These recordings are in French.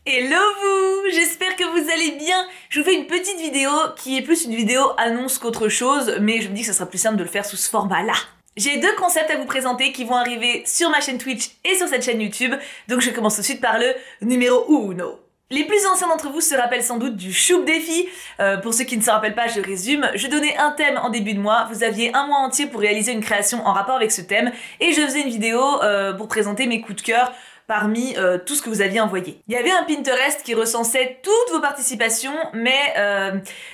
Hello vous! J'espère que vous allez bien. Je vous fais une petite vidéo qui est plus une vidéo annonce qu'autre chose, mais je me dis que ça sera plus simple de le faire sous ce format-là. J'ai deux concepts à vous présenter qui vont arriver sur ma chaîne Twitch et sur cette chaîne YouTube, donc je commence tout de suite par le numéro uno. Les plus anciens d'entre vous se rappellent sans doute du Choup Défi. Pour ceux qui ne se rappellent pas, je résume. Je donnais un thème en début de mois, vous aviez un mois entier pour réaliser une création en rapport avec ce thème, et je faisais une vidéo pour présenter mes coups de cœur parmi tout ce que vous aviez envoyé. Il y avait un Pinterest qui recensait toutes vos participations, mais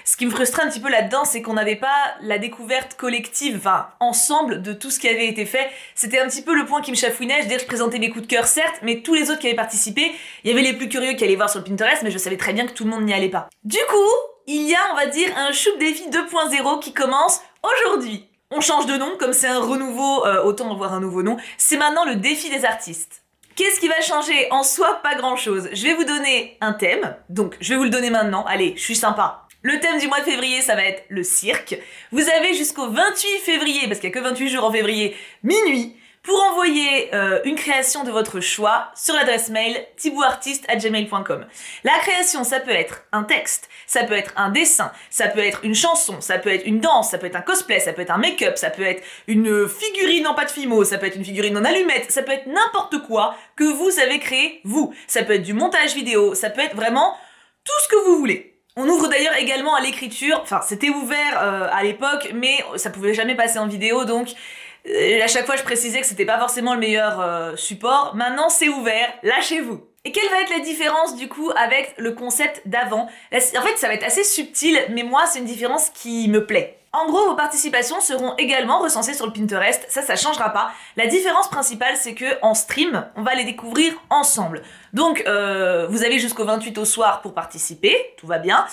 ce qui me frustrait un petit peu là-dedans, c'est qu'on n'avait pas la découverte collective, enfin ensemble, de tout ce qui avait été fait. C'était un petit peu le point qui me chafouinait, je veux dire, je présentais mes coups de cœur certes, mais tous les autres qui avaient participé, il y avait les plus curieux qui allaient voir sur le Pinterest, mais je savais très bien que tout le monde n'y allait pas. Du coup, il y a, on va dire, un Choup Défi 2.0 qui commence aujourd'hui. On change de nom, comme c'est un renouveau, autant avoir un nouveau nom, c'est maintenant le défi des artistes. Qu'est-ce qui va changer? En soi, pas grand-chose. Je vais vous donner un thème, donc je vais vous le donner maintenant. Allez, je suis sympa. Le thème du mois de février, ça va être le cirque. Vous avez jusqu'au 28 février, parce qu'il n'y a que 28 jours en février, minuit, pour envoyer une création de votre choix sur l'adresse mail thibouartiste@gmail.com. La création, ça peut être un texte, ça peut être un dessin, ça peut être une chanson, ça peut être une danse, ça peut être un cosplay, ça peut être un make-up, ça peut être une figurine en pâte fimo, ça peut être une figurine en allumette, ça peut être n'importe quoi que vous avez créé, vous. Ça peut être du montage vidéo, ça peut être vraiment tout ce que vous voulez. On ouvre d'ailleurs également à l'écriture, enfin c'était ouvert à l'époque, mais ça pouvait jamais passer en vidéo, donc à chaque fois je précisais que c'était pas forcément le meilleur support. Maintenant c'est ouvert, lâchez-vous. Et quelle va être la différence du coup avec le concept d'avant? En fait ça va être assez subtil, mais moi c'est une différence qui me plaît. En gros, vos participations seront également recensées sur le Pinterest, ça changera pas. La différence principale, c'est que en stream, on va les découvrir ensemble. Donc, vous avez jusqu'au 28 au soir pour participer, tout va bien.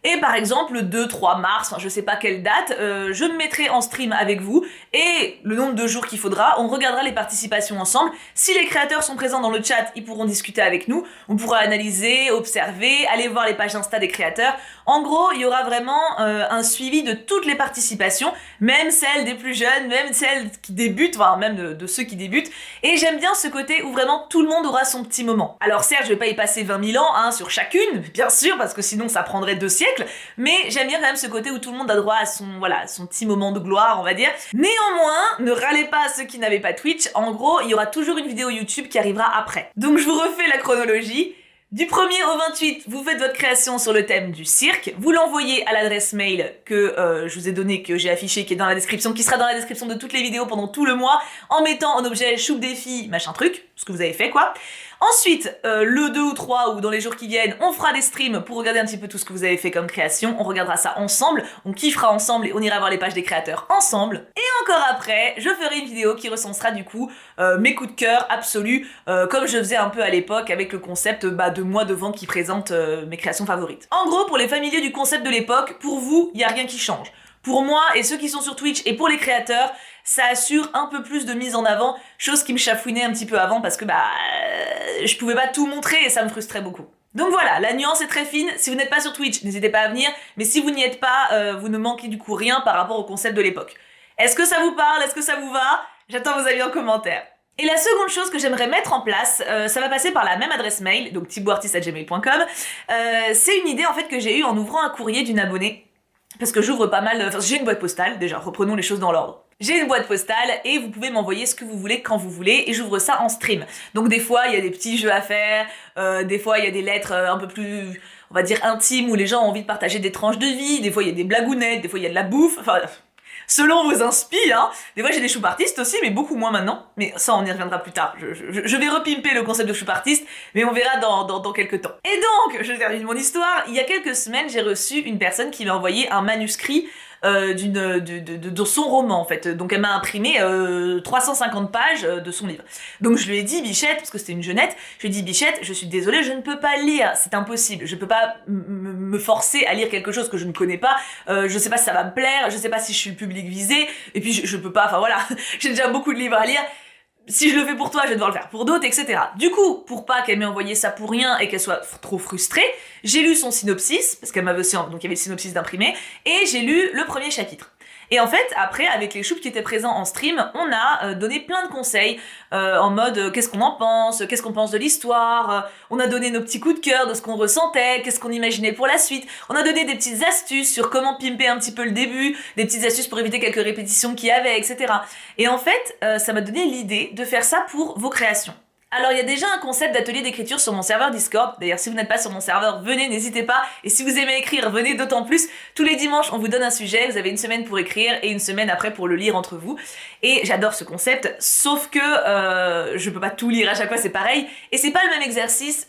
Et par exemple, le 2-3 mars, enfin, je sais pas quelle date, je me mettrai en stream avec vous, et le nombre de jours qu'il faudra, on regardera les participations ensemble. Si les créateurs sont présents dans le chat, ils pourront discuter avec nous, on pourra analyser, observer, aller voir les pages Insta des créateurs. En gros, il y aura vraiment un suivi de toutes les participations, même celles des plus jeunes, même celles qui débutent, voire même de ceux qui débutent. Et j'aime bien ce côté où vraiment tout le monde aura son petit moment. Alors certes, je vais pas y passer 20 000 ans hein, sur chacune, bien sûr, parce que sinon ça prendrait 2 siècles, mais j'aime bien quand même ce côté où tout le monde a droit à son petit moment de gloire, on va dire. Néanmoins, ne râlez pas à ceux qui n'avaient pas Twitch, en gros, il y aura toujours une vidéo YouTube qui arrivera après. Donc je vous refais la chronologie. Du 1er au 28, vous faites votre création sur le thème du cirque, vous l'envoyez à l'adresse mail que je vous ai donnée, que j'ai affichée, qui est dans la description, qui sera dans la description de toutes les vidéos pendant tout le mois, en mettant en objet Choup Défi, machin truc, ce que vous avez fait quoi. Ensuite, le 2 ou 3 ou dans les jours qui viennent, on fera des streams pour regarder un petit peu tout ce que vous avez fait comme création, on regardera ça ensemble, on kiffera ensemble et on ira voir les pages des créateurs ensemble. Et encore après, je ferai une vidéo qui recensera du coup mes coups de cœur absolus, comme je faisais un peu à l'époque avec le concept de moi devant qui présente mes créations favorites. En gros, pour les familiers du concept de l'époque, pour vous, il n'y a rien qui change. Pour moi et ceux qui sont sur Twitch et pour les créateurs, ça assure un peu plus de mise en avant, chose qui me chafouinait un petit peu avant parce que je pouvais pas tout montrer et ça me frustrait beaucoup. Donc voilà, la nuance est très fine, si vous n'êtes pas sur Twitch, n'hésitez pas à venir, mais si vous n'y êtes pas, vous ne manquez du coup rien par rapport au concept de l'époque. Est-ce que ça vous parle? Est-ce que ça vous va? J'attends vos avis en commentaire. Et la seconde chose que j'aimerais mettre en place, ça va passer par la même adresse mail, donc thibouartiste@gmail.com, c'est une idée en fait que j'ai eue en ouvrant un courrier d'une abonnée. Parce que j'ouvre pas mal, enfin j'ai une boîte postale, déjà reprenons les choses dans l'ordre. J'ai une boîte postale et vous pouvez m'envoyer ce que vous voulez quand vous voulez et j'ouvre ça en stream. Donc des fois il y a des petits jeux à faire, des fois il y a des lettres un peu plus, on va dire intimes où les gens ont envie de partager des tranches de vie, des fois il y a des blagounettes, des fois il y a de la bouffe, enfin selon vos inspi, hein. Des fois j'ai des choupartistes aussi, mais beaucoup moins maintenant. Mais ça on y reviendra plus tard. Je vais repimper le concept de choupartiste, mais on verra dans quelques temps. Et donc, je termine mon histoire, il y a quelques semaines j'ai reçu une personne qui m'a envoyé un manuscrit de son roman en fait. Donc elle m'a imprimé 350 pages de son livre. Donc je lui ai dit, Bichette, parce que c'était une jeunette, je lui ai dit, Bichette, je suis désolée, je ne peux pas lire, c'est impossible, je peux pas me forcer à lire quelque chose que je ne connais pas, je sais pas si ça va me plaire, je sais pas si je suis le public visé, et puis je peux pas, enfin voilà, j'ai déjà beaucoup de livres à lire, si je le fais pour toi, je vais devoir le faire pour d'autres, etc. Du coup, pour pas qu'elle m'ait envoyé ça pour rien et qu'elle soit trop frustrée, j'ai lu son synopsis, parce qu'elle m'avait aussi, donc il y avait le synopsis d'imprimé, et j'ai lu le premier chapitre. Et en fait, après, avec les choups qui étaient présents en stream, on a donné plein de conseils en mode qu'est-ce qu'on en pense, qu'est-ce qu'on pense de l'histoire, on a donné nos petits coups de cœur de ce qu'on ressentait, qu'est-ce qu'on imaginait pour la suite, on a donné des petites astuces sur comment pimper un petit peu le début, des petites astuces pour éviter quelques répétitions qu'il y avait, etc. Et en fait, ça m'a donné l'idée de faire ça pour vos créations. Alors il y a déjà un concept d'atelier d'écriture sur mon serveur Discord, d'ailleurs si vous n'êtes pas sur mon serveur, venez, n'hésitez pas, et si vous aimez écrire, venez d'autant plus. Tous les dimanches on vous donne un sujet, vous avez une semaine pour écrire et une semaine après pour le lire entre vous, et j'adore ce concept, sauf que je peux pas tout lire à chaque fois, c'est pareil, et c'est pas le même exercice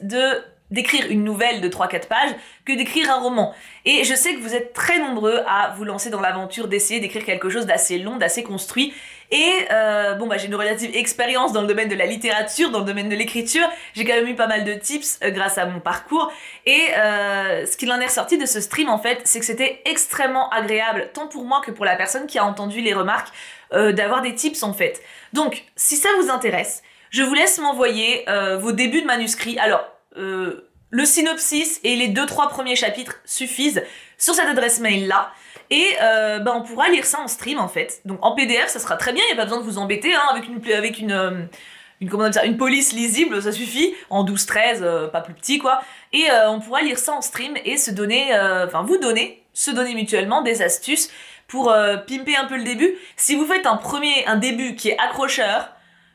d'écrire une nouvelle de 3-4 pages que d'écrire un roman. Et je sais que vous êtes très nombreux à vous lancer dans l'aventure d'essayer d'écrire quelque chose d'assez long, d'assez construit. Et j'ai une relative expérience dans le domaine de la littérature, dans le domaine de l'écriture. J'ai quand même eu pas mal de tips grâce à mon parcours. Et ce qu'il en est ressorti de ce stream, en fait, c'est que c'était extrêmement agréable, tant pour moi que pour la personne qui a entendu les remarques, d'avoir des tips, en fait. Donc, si ça vous intéresse, je vous laisse m'envoyer vos débuts de manuscrit. Alors, le synopsis et les 2-3 premiers chapitres suffisent sur cette adresse mail là et on pourra lire ça en stream en fait. Donc en PDF ça sera très bien, il n'y a pas besoin de vous embêter hein, avec une police lisible, ça suffit, en 12-13, pas plus petit quoi. Et on pourra lire ça en stream et se donner, se donner mutuellement des astuces pour pimper un peu le début. Si vous faites un début qui est accrocheur,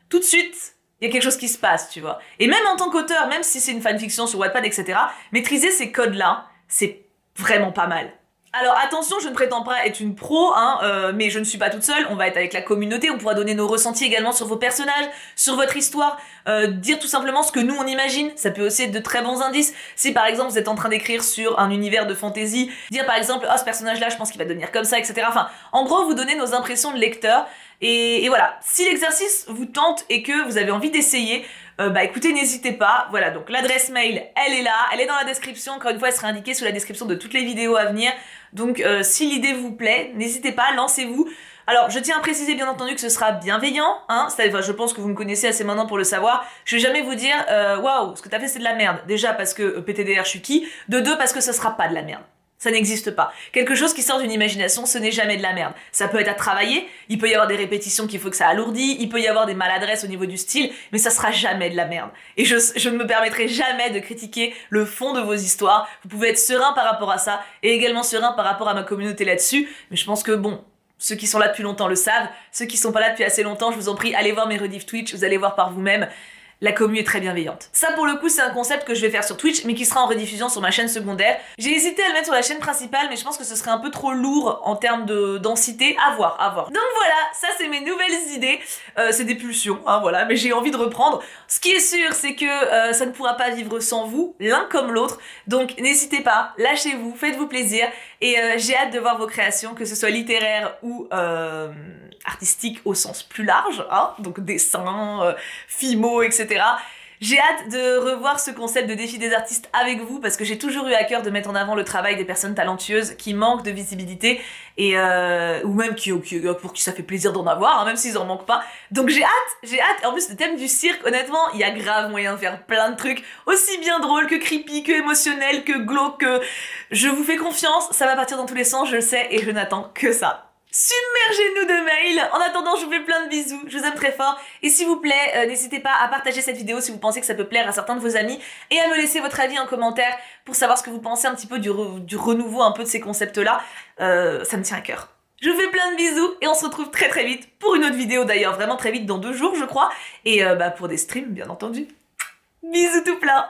tout de suite, il y a quelque chose qui se passe, tu vois. Et même en tant qu'auteur, même si c'est une fanfiction sur Wattpad, etc., maîtriser ces codes-là, c'est vraiment pas mal. Alors attention, je ne prétends pas être une pro, mais je ne suis pas toute seule, on va être avec la communauté, on pourra donner nos ressentis également sur vos personnages, sur votre histoire, dire tout simplement ce que nous on imagine, ça peut aussi être de très bons indices. Si par exemple vous êtes en train d'écrire sur un univers de fantasy, dire par exemple « Oh ce personnage-là, je pense qu'il va devenir comme ça, etc. » Enfin, en gros, vous donnez nos impressions de lecteur, et voilà. Si l'exercice vous tente et que vous avez envie d'essayer, écoutez, n'hésitez pas. Voilà, donc l'adresse mail, elle est là, elle est dans la description. Encore une fois, elle sera indiquée sous la description de toutes les vidéos à venir. Donc, si l'idée vous plaît, n'hésitez pas, lancez-vous. Alors, je tiens à préciser bien entendu que ce sera bienveillant, je pense que vous me connaissez assez maintenant pour le savoir. Je vais jamais vous dire, waouh, ce que t'as fait c'est de la merde. Déjà parce que PTDR, je suis qui. De deux, parce que ce sera pas de la merde. Ça n'existe pas. Quelque chose qui sort d'une imagination, ce n'est jamais de la merde. Ça peut être à travailler, il peut y avoir des répétitions qu'il faut que ça alourdit, il peut y avoir des maladresses au niveau du style, mais ça sera jamais de la merde. Et je ne me permettrai jamais de critiquer le fond de vos histoires. Vous pouvez être serein par rapport à ça, et également serein par rapport à ma communauté là-dessus, mais je pense que bon, ceux qui sont là depuis longtemps le savent, ceux qui sont pas là depuis assez longtemps, je vous en prie, allez voir mes rediffs Twitch, vous allez voir par vous-même. La commu est très bienveillante. Ça pour le coup c'est un concept que je vais faire sur Twitch mais qui sera en rediffusion sur ma chaîne secondaire. J'ai hésité à le mettre sur la chaîne principale mais je pense que ce serait un peu trop lourd en termes de densité. À voir, à voir. Donc voilà, ça c'est mes nouvelles idées. C'est des pulsions, voilà, mais j'ai envie de reprendre. Ce qui est sûr c'est que ça ne pourra pas vivre sans vous, l'un comme l'autre. Donc n'hésitez pas, lâchez-vous, faites-vous plaisir et j'ai hâte de voir vos créations, que ce soit littéraire ou artistique au sens plus large, donc dessin, fimo, etc. J'ai hâte de revoir ce concept de défi des artistes avec vous parce que j'ai toujours eu à cœur de mettre en avant le travail des personnes talentueuses qui manquent de visibilité et ou même pour qui ça fait plaisir d'en avoir, même s'ils en manquent pas. Donc j'ai hâte. En plus le thème du cirque, honnêtement, il y a grave moyen de faire plein de trucs aussi bien drôles que creepy, que émotionnels, que glauques. Je vous fais confiance, ça va partir dans tous les sens, je le sais et je n'attends que ça. Submergez-nous de mails. En attendant, je vous fais plein de bisous, je vous aime très fort. Et s'il vous plaît, n'hésitez pas à partager cette vidéo si vous pensez que ça peut plaire à certains de vos amis et à me laisser votre avis en commentaire pour savoir ce que vous pensez un petit peu du renouveau un peu de ces concepts-là. Ça me tient à cœur. Je vous fais plein de bisous et on se retrouve très très vite pour une autre vidéo d'ailleurs, vraiment très vite dans 2 jours je crois. Et pour des streams bien entendu. Bisous tout plein.